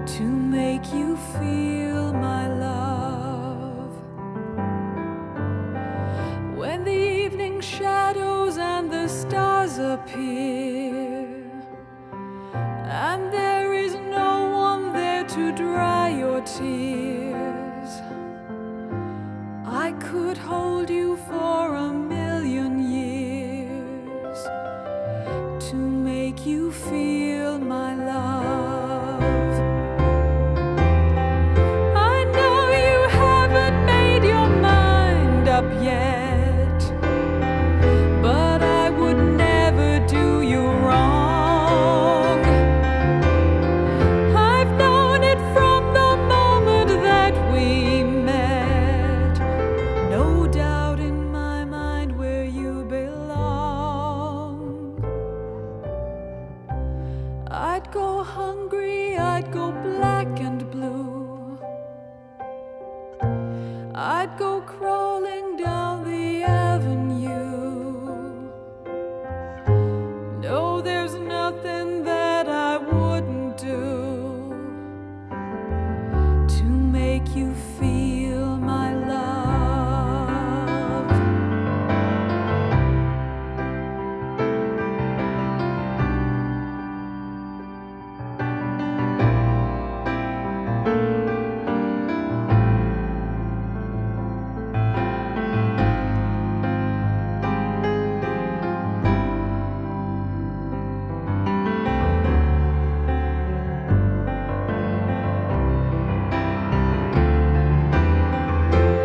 to make you feel my love. When the evening shadows and the stars appear, and there is no one there to dry your tears, I could hold you for 1,000,000 years to make you feel my love. I know you haven't made your mind up yet, but I would never do you wrong. I've known it from the moment that we met, no doubt in my mind where you belong. I'd go hungry, I'd go black and blue, I'd go crawling down the avenue. No, there's nothing that I wouldn't do to make you feel my love.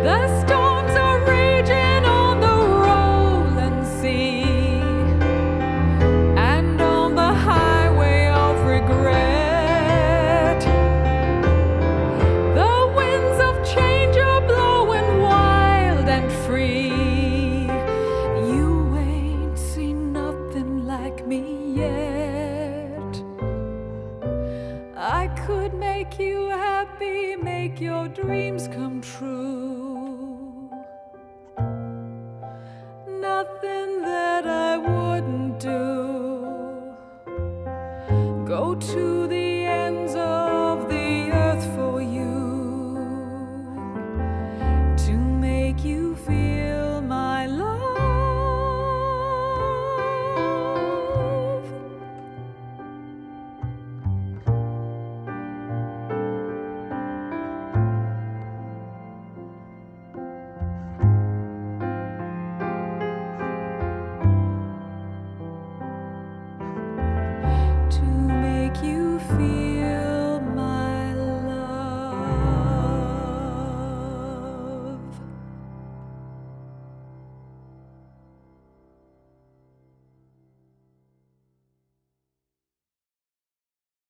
The storms are raging on the rolling sea, and on the highway of regret. The winds of change are blowing wild and free. You ain't seen nothing like me yet. I could make you happy, make your dreams come true. Nothing that I wouldn't do. Go to